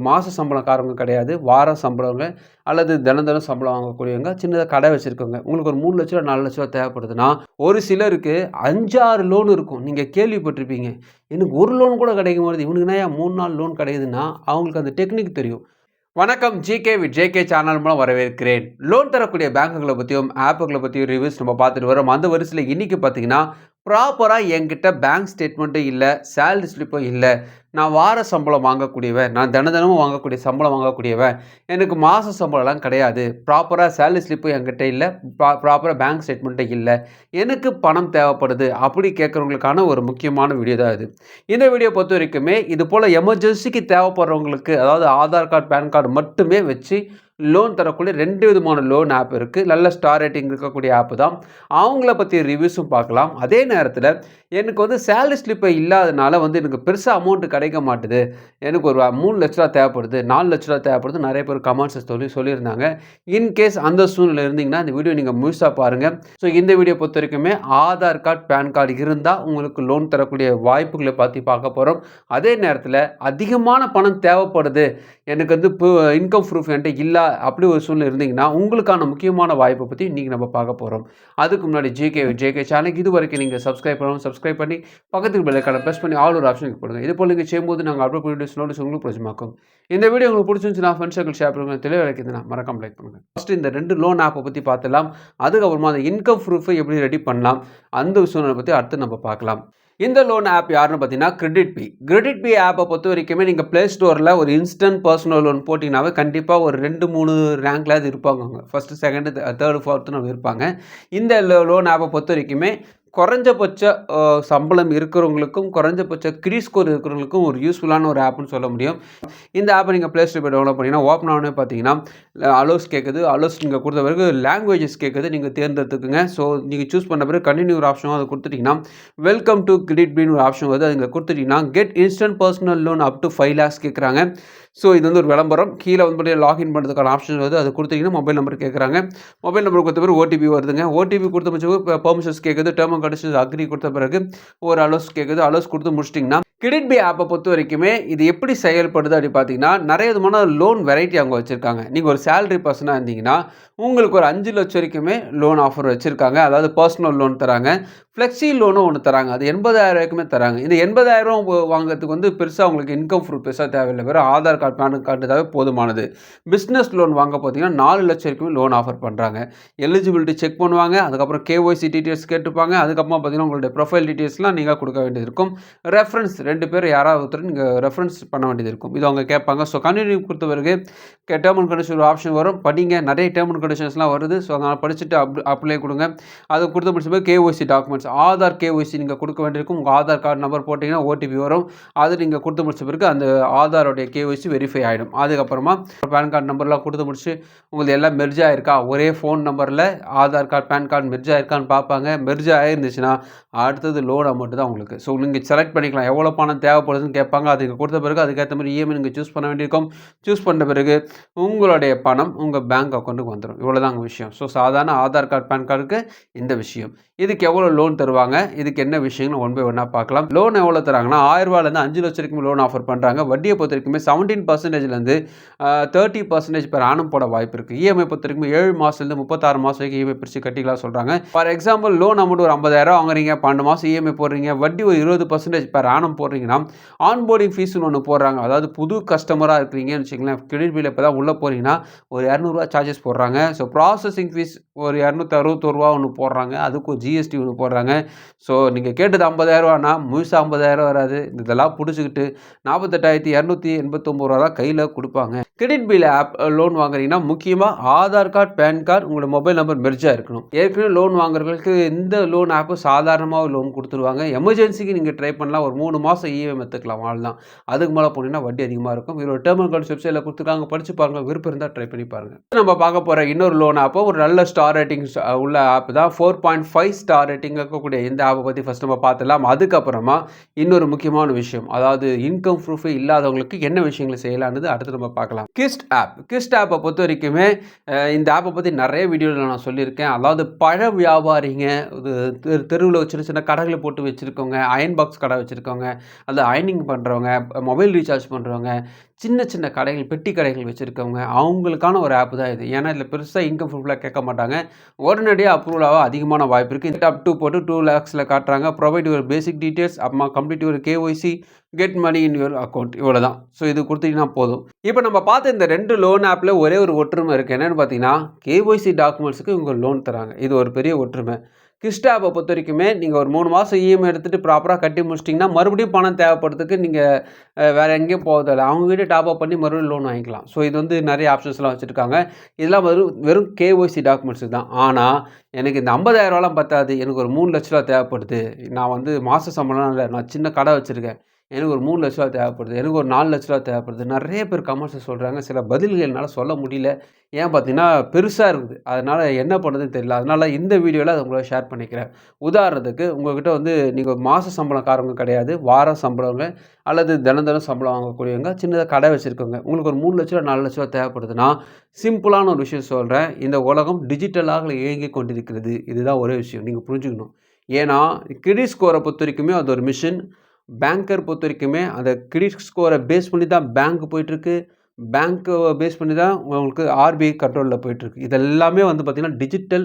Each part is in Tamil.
மாத சம்பளக்காரங்க கிடையாது. வார சம்பளங்க அல்லது தினம் சம்பளம் வாங்கக்கூடியவங்க, சின்னதா கடை வச்சிருக்கவங்க. உங்களுக்கு ஒரு 3,00,000 4,00,000 தேவைப்படுதுன்னா, ஒரு சிலருக்கு 5, 6 லோன் இருக்கும். நீங்க கேள்விப்பட்டிருப்பீங்க. எனக்கு 1 லோன் கூட கிடைக்க மாட்டுது. இவனுக்கு என்னய்யா 3, 4 லோன் கிடைக்குதுன்னா, அவங்களுக்கு அந்த டெக்னிக் தெரியும். வணக்கம் ஜிகே வித் ஜேகே சேனல் மூலம் வரவேற்கிறேன். லோன் தரக்கூடிய பேங்குகளை பற்றியும் ஆப்புகளை பற்றியும் ரிவ்யூஸ் நம்ம பார்த்துட்டு வரோம். அந்த வரிசையில் இன்னைக்கு பார்த்தீங்கன்னா ப்ராப்பராக என்கிட்ட பேங்க் ஸ்டேட்மெண்ட்டும் இல்லை, சேலரி ஸ்லிப்பும் இல்லை, நான் வார சம்பளம் வாங்கக்கூடியவன், நான் தினமும் வாங்கக்கூடிய சம்பளம் வாங்கக்கூடியவன், எனக்கு மாத சம்பளம்லாம் கிடையாது, ப்ராப்பராக சேலரி ஸ்லிப்பும் என்கிட்ட இல்லை, ப்ராப்பராக பேங்க் ஸ்டேட்மெண்ட்டும் இல்லை, எனக்கு பணம் தேவைப்படுது அப்படி கேட்குறவங்களுக்கான ஒரு முக்கியமான வீடியோ தான் இது. இந்த வீடியோ பொறுத்த வரைக்குமே இது போல் எமர்ஜென்சிக்கு தேவைப்படுறவங்களுக்கு, அதாவது ஆதார் கார்டு பேன் கார்டு மட்டுமே வச்சு லோன் தரக்கூடிய 2 விதமான லோன் ஆப் இருக்குது. நல்ல ஸ்டார் ரேட்டிங் இருக்கக்கூடிய ஆப் தான். அவங்கள பற்றி ரிவ்யூஸும் பார்க்கலாம். அதே நேரத்தில் எனக்கு வந்து சேலரி ஸ்லிப்பை இல்லாதனால வந்து எனக்கு பெருசாக அமௌண்ட் கிடைக்க மாட்டுது, எனக்கு ஒரு 3 லட்ச ரூபா தேவைப்படுது, 4 லட்ச ரூபா தேவைப்படுது, நிறைய பேர் கமெண்ட்ஸை சொல்லியிருந்தாங்க. இன்கேஸ் அந்த சூழ்நிலை இருந்தீங்கன்னா இந்த வீடியோ நீங்கள் முழுசாக பாருங்கள். ஸோ இந்த வீடியோ பொறுத்த வரைக்குமே ஆதார் கார்டு பேன் கார்டு இருந்தால் உங்களுக்கு லோன் தரக்கூடிய வாய்ப்புகளை பற்றி பார்க்க போகிறோம். அதே நேரத்தில் அதிகமான பணம் தேவைப்படுது, எனக்கு வந்து இன்கம் ப்ரூஃப் என்கிட்ட இல்லை அப்படி ஒரு சூழ்நிலை இருந்தீங்கன்னா உங்களுக்கான முக்கியமான வாய்ப்பை பற்றி இன்றைக்கி நம்ம பார்க்க போகிறோம். அதுக்கு முன்னாடி ஜேகே சேனலுக்கு இது வரைக்கும் நீங்கள் சப்ஸ்கிரைப் பண்ணி பக்கத்துக்கு பெல் ஐகானை ப்ரெஸ் பண்ணி ஆல் ஒரு ஆப்ஷன் போடுங்க. இது போல் நீங்கள் செய்யும்போது நாங்கள் அப்லோட் பண்ணி நோட்டீஸ் உங்களுக்கு பிரச்சமாக்கும். இந்த வீடியோ உங்களுக்கு பிடிச்சிருந்துச்சுன்னா ஃப்ரெண்ட்ஸ் சர்க்கிள் ஷேர் பண்ணுங்கள், தெளிவாக மறக்காம லைக் பண்ணுங்கள். ஃபஸ்ட்டு இந்த 2 லோன் ஆப்பை பற்றி பார்த்துலாம். அதுக்கப்புறமா அந்த இன்கம் ப்ரூஃபை எப்படி ரெடி பண்ணலாம் அந்த விஷயம் பற்றி அடுத்து நம்ம பார்க்கலாம். இந்த லோன் ஆப் யாருன்னு பார்த்தீங்கன்னா கிரெடிட் பி ஆப்பை பொறுத்த வரைக்குமே நீங்கள் ப்ளே ஸ்டோரில் ஒரு இன்ஸ்டன்ட் பர்சனல் லோன் போட்டிங்கனாவே கண்டிப்பாக ஒரு 2-3 ரேங்க்ல அது இருப்பாங்க. அவங்க ஃபஸ்ட்டு செகண்டு தேர்டு ஃபோர்த்துன்னு இருப்பாங்க. இந்த லோன் ஆப்பை பொறுத்த வரைக்குமே குறைஞ்சபட்ச சம்பளம் இருக்கிறவங்களுக்கும் குறைஞ்சபட்ச கிரெடிட் ஸ்கோர் இருக்கிறவங்களுக்கும் ஒரு யூஸ்ஃபுல்லான ஒரு ஆப்னு சொல்ல முடியும். இந்த ஆப்பை நீங்கள் ப்ளே ஸ்டோர் போய் டவுன்லோட் பண்ணிங்கன்னா ஓப்பன் ஆனே பார்த்தீங்கன்னா அலோஸ் கேட்குது. அலோஸ் நீங்கள் கொடுத்த பிறகு லாங்குவேஜஸ் கேட்குது, நீங்கள் தேர்ந்தெடுத்துக்குங்க. ஸோ நீங்கள் சூஸ் பண்ண பிறகு கண்டினியூ ஒரு ஆப்ஷனும் அதை கொடுத்துட்டிங்கன்னா வெல்கம் டு கிரெடிட் பின்னு ஒரு ஆப்ஷன் வருது. அதை கொடுத்துட்டிங்கன்னா get instant personal loan up to 5 lakhs கேட்குறாங்க. ஸோ இது வந்து ஒரு விளம்பரம். கீழே வந்து லாகின் பண்ணுறதுக்கான ஆப்ஷன் வருது. அது கொடுத்தீங்கன்னா மொபைல் நம்பர் கேட்குறாங்க. மொபைல் நம்பர் கொடுத்த பிறகு ஓடிபி வருதுங்க. ஓடிபி கொடுத்த பிறகு பெர்மிஷன்ஸ் கேட்குது. டேர்ம் அண்ட் கண்டிஷன்ஸ் அக்ரி கொடுத்த பிறகு ஒரு அலோஸ் கேட்குது. அலோஸ் கொடுத்து முடிச்சிட்டிங்கன்னா கிரெடிட் பி ஆப்பை பொறுத்த வரைக்குமே இது எப்படி செயல்படுது அப்படி பார்த்தீங்கன்னா நிறைய விதமான லோன் வெரைட்டி அவங்க வச்சுருக்காங்க. நீங்கள் ஒரு சேலரி பர்சனாக இருந்தீங்கன்னா உங்களுக்கு ஒரு 5 லட்சம் வரைக்குமே லோன் ஆஃபர் வச்சுருக்காங்க. அதாவது பர்சனல் லோன் தராங்க, ஃப்ளெக்ஸி லோனும் ஒன்று தராங்க. அது 80,000 ரூபாய்க்குமே தராங்க. இந்த 80,000 வாங்குறதுக்கு வந்து பெருசாக உங்களுக்கு இன்கம் ப்ரூஃப் பெருசாக தேவையில்லை, வேறு ஆதார் கார்டு பேன் கார்டு தான் போதுமானது. பிஸ்னஸ் லோன் வாங்க பார்த்தீங்கன்னா 4 லட்சம் வரைக்குமே லோன் ஆஃபர் பண்ணுறாங்க. எலிஜிபிலிட்டி செக் பண்ணுவாங்க, அதுக்கப்புறம் கேஒய்சி டீட்டெயில்ஸ் கேட்டுப்பாங்க. அதுக்கப்புறமா பார்த்தீங்கன்னா உங்களுடைய ப்ரொஃபைல் டீட்டெயில்ஸ்லாம் நீங்கள் கொடுக்க வேண்டியது இருக்கும். ரெஃபரன்ஸ் 2 பேர் யாராவது ஒருத்தர் நீங்கள் ரெஃபரன்ஸ் பண்ண வேண்டியது இருக்கும். இது அவங்க கேட்பாங்க. ஸோ கண்டினியூ கொடுத்த பிறகு டேர்ம் அண்ட் கண்டிஷன் ஒரு ஆப்ஷன் வரும். படிங்க, நிறைய டேர்ம் அண்ட் கண்டிஷன்ஸ்லாம் வருது. ஸோ அதனால் படிச்சுட்டு அப்ளை கொடுங்க. அதை கொடுத்த முடிச்ச பிறகு கேஒய்சி டாக்குமெண்ட்ஸ் ஆதார் கேஒய்சி நீங்கள் கொடுக்க வேண்டியிருக்கும். உங்கள் ஆதார் கார்டு நம்பர் போட்டிங்கன்னா ஓடிபி வரும். அது நீங்கள் கொடுத்து முடிச்ச பிறகு அந்த ஆதாரோடைய கேஒய்சி வெரிஃபை ஆகிடும். அதுக்கப்புறமா பேன் கார்டு நம்பர்லாம் கொடுத்து முடிச்சு உங்களுக்கு எல்லாம் மெர்ஜ் ஆகிருக்கா, ஒரே ஃபோன் நம்பரில் Aadhaar card PAN card merge ஆகிருக்கான்னு பார்ப்பாங்க. மெர்ஜ் ஆகிருந்துச்சுன்னா அடுத்தது லோன் அமௌண்ட் தான் உங்களுக்கு. ஸோ நீங்கள் செலக்ட் பண்ணிக்கலாம் எவ்வளோ பணம் தேவைப்படுதுன்னு கேட்பாங்க. அதுக்கு கொடுத்த பிறகு அதுக்கேற்ற மாதிரி இஎம்ஐ நீங்கள் சூஸ் பண்ண வேண்டியிருக்கும். சூஸ் பண்ண பிறகு உங்களுடைய பணம் உங்கள் பேங்க் அக்கௌண்ட்டுக்கு வந்துடும். இவ்வளோதாங்க விஷயம். ஸோ சாதாரண ஆதார் கார்டு பேன் கார்டுக்கு இந்த விஷயம். இதுக்கு எவ்வளோ லோன் தருவாங்க, இதுக்கு என்ன விஷயங்கள் ஒன் பை ஒன்னாக பார்க்கலாம். லோன் எவ்வளோ தராங்கன்னா 1000 ரூபாயிலேருந்து 5 லட்சம் வரைக்கும் லோன் ஆஃபர் பண்ணுறாங்க. வட்டியை பொறுத்த வரைக்குமே 17%லேருந்து 30% per annum போட வாய்ப்பு இருக்குது. இஎம்ஐ பொறுத்த வரைக்கும் 7 மாதத்துலேருந்து 36 மாதம் வரைக்கும் இஎம்ஐ பிரித்து கட்டிக்கலாம் சொல்கிறாங்க. ஃபார் எக்ஸாம்பிள் லோன் அமௌண்ட் ஒரு 50,000 வாங்குறீங்க, 12 மாதம் இஎம்ஐ போடுறீங்க, வட்டி ஒரு 20% per annum போடுறீங்கன்னா ஆன்போர்டிங் ஃபீஸ்னு ஒன்று போடுறாங்க. அதாவது புது கஸ்டமராக இருக்கிறீங்கன்னு வச்சுக்கலாம், கிரெடிட் பில் இப்போ தான் உள்ளே போகிறீங்கன்னா ஒரு 200 ரூபா சார்ஜஸ் போடுறாங்க. ஸோ ப்ராசஸிங் ஃபீஸ் ஒரு 261 ரூபா ஒன்று போடுறாங்க. அதுக்கு ஒரு ஜிஎஸ்டி ஒன்று போடுறாங்க. ஸோ நீங்கள் கேட்டது 50,000 முழுசாக 50,000 வராது. இதெல்லாம் பிடிச்சிக்கிட்டு 48,289 ரூபா தான் கையில் கொடுப்பாங்க. கிரெடிட் பில் ஆப் லோன் வாங்குறீங்கன்னா முக்கியமாக ஆதார் கார்டு பேன் கார்டு உங்களோட மொபைல் நம்பர் மெர்ஜாக இருக்கணும். ஏற்கனவே லோன் வாங்குறவங்களுக்கு இந்த லோன் ஆப்பு சாதாரணமாக லோன் கொடுத்துருவாங்க. எமர்ஜென்சிக்கு நீங்கள் ட்ரை பண்ணலாம். ஒரு 3 மாதம் இஎம்ஐ எடுத்துக்கலாம், அவ்வளோதான். அதுக்கு மேலே போனீங்கன்னா வட்டி அதிகமாக இருக்கும். இவரோட டேர்ம் அண்ட் கண்டிஷன்ஸ் வெப்சைட்டில் கொடுத்துருக்காங்க, படிச்சு பாருங்க. விருப்பம் இருந்தால் ட்ரை பண்ணி பாருங்கள். நம்ம பார்க்க போகிற இன்னொரு லோன் ஆப்போ ஒரு நல்ல ஸ்டார் ரேட்டிங் உள்ள ஆப் தான். 4.5 ஸ்டார் ரேட்டிங் இருக்கக்கூடிய இந்த ஆப்பை பற்றி ஃபஸ்ட் நம்ம பார்த்துலாம். அதுக்கப்புறமா இன்னொரு முக்கியமான விஷயம், அதாவது இன்கம் ப்ரூஃபே இல்லாதவங்களுக்கு என்ன விஷயங்களை செய்யலான்னு அடுத்து நம்ம பார்க்கலாம். கிஸ்ட் ஆப்பை பொறுத்த வரைக்குமே இந்த ஆப்பை பற்றி நிறைய வீடியோவில் நான் சொல்லியிருக்கேன். அதாவது பழ வியாபாரிங்க, தெருவில் சின்ன சின்ன கடைகளை போட்டு வச்சுருக்கவங்க, அயன் பாக்ஸ் கடை வச்சுருக்கவங்க, அல்லது அயனிங் பண்ணுறவங்க, மொபைல் ரீசார்ஜ் பண்ணுறவங்க, சின்ன சின்ன கடைகள், பெட்டி கடைகள் வச்சுருக்கவங்க, அவங்களுக்கான ஒரு ஆப் தான் இது. ஏன்னா இதில் பெருசாக இன்கம் ஃபுல்லாக கேட்க மாட்டாங்க. உடனடியாக அப்ரூவல் ஆக அதிகமான வாய்ப்பு இருக்குது. அப் டு போட்டு 2 lakhsல காட்டுறாங்க. ப்ரொவைட் யுவர் பேசிக் டீட்டெயில்ஸ், அப்புறமா complete your KYC, get money in your account. இவ்வளோ தான். ஸோ இது கொடுத்தீங்கன்னா போதும். இப்போ நம்ம பார்த்த இந்த 2 லோன் ஆப்பில் ஒரே ஒரு ஒற்றுமை இருக்குது. என்னென்னு பார்த்தீங்கன்னா, KYC டாக்குமெண்ட்ஸுக்கு இவங்க லோன் தராங்க. இது ஒரு பெரிய ஒற்றுமை. கிஸ்ட் ஆப்பை பொறுத்த வரைக்குமே நீங்கள் ஒரு 3 மாதம் இஎம்ஐ எடுத்துகிட்டு ப்ராப்பராக கட்டி முடிச்சிட்டிங்கன்னா மறுபடியும் பணம் தேவைப்படுறதுக்கு நீங்கள் வேறு எங்கேயும் போகிறதில்ல. அவங்ககிட்ட டாப் அப் பண்ணி மறுபடியும் லோன் வாங்கிக்கலாம். ஸோ இது வந்து நிறைய ஆப்ஷன்ஸ்லாம் வச்சுருக்காங்க. இதெல்லாம் வெறும் KYC டாக்குமெண்ட்ஸ் தான். ஆனால் எனக்கு இந்த 50,000 பத்தாது. எனக்கு ஒரு 3 லட்ச ரூபா தேவைப்படுது. நான் வந்து மாத சம்பளம் இல்லை, நான் சின்ன கடை வச்சுருக்கேன். எனக்கு ஒரு 3 லட்ச ரூபா தேவைப்படுது. எனக்கு ஒரு 4 லட்ச ரூபா தேவைப்படுது. நிறைய பேர் கமெண்ட்ஸில் சொல்கிறாங்க. சில பதில்கள் என்னால் சொல்ல முடியல. ஏன் பார்த்தீங்கன்னா பெருசாக இருக்குது. அதனால் என்ன பண்ணுறதுன்னு தெரியல. அதனால் இந்த வீடியோவில் அதை உங்களோட ஷேர் பண்ணிக்கிறேன். உதாரணத்துக்கு உங்கள்கிட்ட வந்து நீங்கள் மாத சம்பளக்காரங்க கிடையாது, வார சம்பளங்க அல்லது தினம் சம்பளம் வாங்கக்கூடியவங்க, சின்னதாக கடை வச்சுருக்கவங்க. உங்களுக்கு ஒரு 3 லட்ச ரூபா 4 லட்ச ரூபா தேவைப்படுதுன்னா சிம்பிளான ஒரு விஷயம் சொல்கிறேன். இந்த உலகம் டிஜிட்டலாக இயங்கிக் கொண்டிருக்கிறது. இதுதான் ஒரே விஷயம் நீங்கள் புரிஞ்சுக்கணும். ஏன்னா கிரெடிட் ஸ்கோரை பொறுத்த வரைக்குமே அது ஒரு மிஷின். பேங்கர் பொறுத்த வரைக்குமே அந்த கிரெடிட் ஸ்கோரை பேஸ் பண்ணி தான் பேங்க் போயிட்டுருக்கு. பேங்க்கை பேஸ் பண்ணி தான் உங்களுக்கு RBI கண்ட்ரோலில் போயிட்டுருக்கு. இதெல்லாமே வந்து பார்த்திங்கன்னா டிஜிட்டல்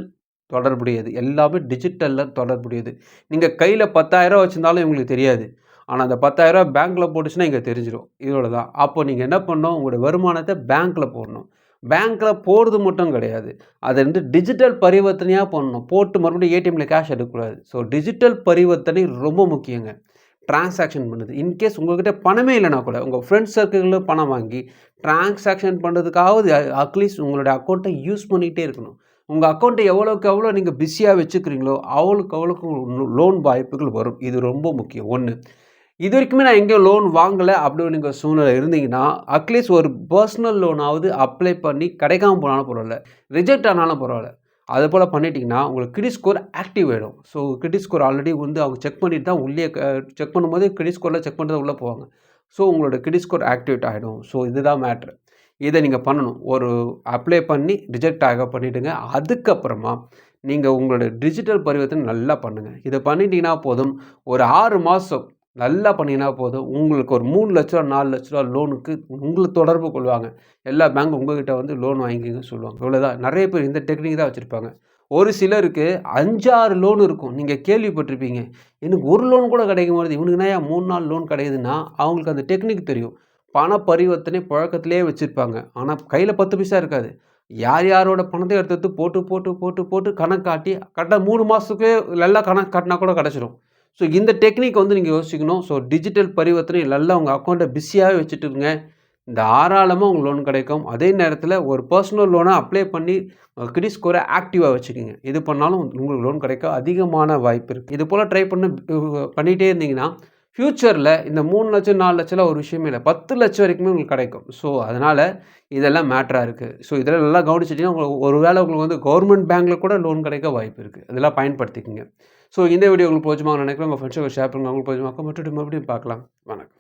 தொடர்புடையது. எல்லாமே டிஜிட்டலில் தொடர்புடையது. நீங்கள் கையில் 10,000 வச்சுருந்தாலும் இவங்களுக்கு தெரியாது. ஆனால் அந்த 10,000 பேங்க்கில் போட்டுச்சுன்னா இங்கே தெரிஞ்சிடும். இதோட தான். அப்போ நீங்கள் என்ன பண்ணணும், உங்களுடைய வருமானத்தை பேங்க்கில் போடணும். பேங்க்கில் போடுறது மட்டும் கிடையாது, அதை வந்து டிஜிட்டல் பரிவர்த்தனையாக பண்ணணும். போட்டு மறுபடியும் ஏடிஎம்மில் கேஷ் எடுக்கக்கூடாது. ஸோ டிஜிட்டல் பரிவர்த்தனை ரொம்ப முக்கியங்க. டிரான்சாக்ஷன் பண்ணுது. இன்கேஸ் உங்கள்கிட்ட பணமே இல்லைனா கூட உங்கள் ஃப்ரெண்ட்ஸ் சர்க்கிளில் பணம் வாங்கி டிரான்சாக்ஷன் பண்ணுறதுக்காவது அட்லீஸ்ட் உங்களுடைய அக்கௌண்ட்டை யூஸ் பண்ணிகிட்டே இருக்கணும். உங்கள் அக்கௌண்ட்டை எவ்வளோக்கு எவ்வளோ நீங்கள் பிஸியாக வச்சுக்கிறீங்களோ அவ்வளோக்கு லோன் வாய்ப்புகள் வரும். இது ரொம்ப முக்கியம். ஒன்று, இது வரைக்குமே நான் எங்கேயும் லோன் வாங்கலை அப்படின்னு நீங்கள் சூழ்நிலை இருந்தீங்கன்னா அட்லீஸ்ட் ஒரு பர்சனல் லோனாவது அப்ளை பண்ணி கிடைக்காம போனாலும் பரவாயில்ல, ரிஜெக்ட் ஆனாலும் பரவாயில்ல, அது போல் பண்ணிட்டீங்கன்னா உங்களுக்கு கிரெடிட் ஸ்கோர் ஆக்டிவ் ஆகிடும். ஸோ கிரெடிட் ஸ்கோர் ஆல்ரெடி வந்து அவங்க செக் பண்ணிட்டு தான் உள்ளே செக் பண்ணும்போது கிரெடிட் ஸ்கோரில் செக் பண்ணிட்டு தான் உள்ளே போவாங்க. ஸோ உங்களோட கிரெடிட் ஸ்கோர் ஆக்டிவேட் ஆகிடும். ஸோ இதுதான் மேட்ரு. இதை நீங்கள் பண்ணணும். ஒரு அப்ளை பண்ணி ரிஜெக்ட் ஆக பண்ணிவிடுங்க. அதுக்கப்புறமா நீங்கள் உங்களோட டிஜிட்டல் பரிவர்த்தனை நல்லா பண்ணுங்கள். இதை பண்ணிட்டீங்கன்னா போதும், ஒரு 6 மாதம் நல்லா பண்ணிங்கன்னா போதும், உங்களுக்கு ஒரு 3 லட்ச ரூபா 4 லட்ச ரூபா லோனுக்கு உங்களை தொடர்பு கொள்வாங்க. எல்லா பேங்க் உங்கள்கிட்ட வந்து லோன் வாங்கிக்கங்கன்னு சொல்லுவாங்க. இவ்வளோதான். நிறைய பேர் இந்த டெக்னிக் தான் வச்சுருப்பாங்க. ஒரு சிலருக்கு 5, 6 லோன் இருக்கும். நீங்கள் கேள்விப்பட்டிருப்பீங்க. எனக்கு ஒரு லோன் கூட கிடைக்க மாட்டேது, இவனுக்கு என்ன 3, 4 லோன் கிடைக்குதுன்னா அவங்களுக்கு அந்த டெக்னிக் தெரியும். பண பரிவர்த்தனை புழக்கத்திலே வச்சுருப்பாங்க. ஆனால் கையில் 10 பைசா இருக்காது. யார் யாரோட பணத்தை எடுத்து போட்டு போட்டு போட்டு போட்டு கணக்கு காட்டி கரெக்டாக 3 மாதத்துக்கு நல்லா கணக்கு காட்டினா கூட கிடச்சிடும். ஸோ இந்த டெக்னிக் வந்து நீங்கள் யோசிக்கணும். ஸோ டிஜிட்டல் பரிவர்த்தனை நல்லா உங்கள் அக்கௌண்ட்டை பிஸியாகவே வச்சுட்டுருங்க. தாராளமாக உங்களுக்கு லோன் கிடைக்கும். அதே நேரத்தில் ஒரு பர்சனல் லோனை அப்ளை பண்ணி கிரெடிட் ஸ்கோரை ஆக்டிவாக வச்சுக்கோங்க. இது பண்ணாலும் உங்களுக்கு லோன் கிடைக்க அதிகமான வாய்ப்பு இருக்குது. இது போல் ட்ரை பண்ணிகிட்டே இருந்தீங்கன்னா ஃப்யூச்சரில் இந்த 3 லட்சம் 4 லட்சம்லாம் ஒரு விஷயமே இல்லை, 10 லட்சம் வரைக்குமே உங்களுக்கு கிடைக்கும். ஸோ அதனால் இதெல்லாம் மேட்டராக இருக்குது. ஸோ இதெல்லாம் நல்லா கவனிச்சிட்டிங்கன்னா உங்களுக்கு ஒரு வேளை உங்களுக்கு வந்து கவர்மெண்ட் பேங்க்கில் கூட லோன் கிடைக்க வாய்ப்பு இருக்குது. இதெல்லாம் பயன்படுத்திக்கோங்க. ஸோ இந்த வீடியோ உங்களுக்கு பிடிச்சுமா நினைக்கிறேன். உங்கள் ஃப்ரெண்ட்ஸுக்கு ஷேர் பண்ணுங்கள். உங்களுக்கு பிடிச்சுமாக்க மறுபடியும் பார்க்கலாம். வணக்கம்.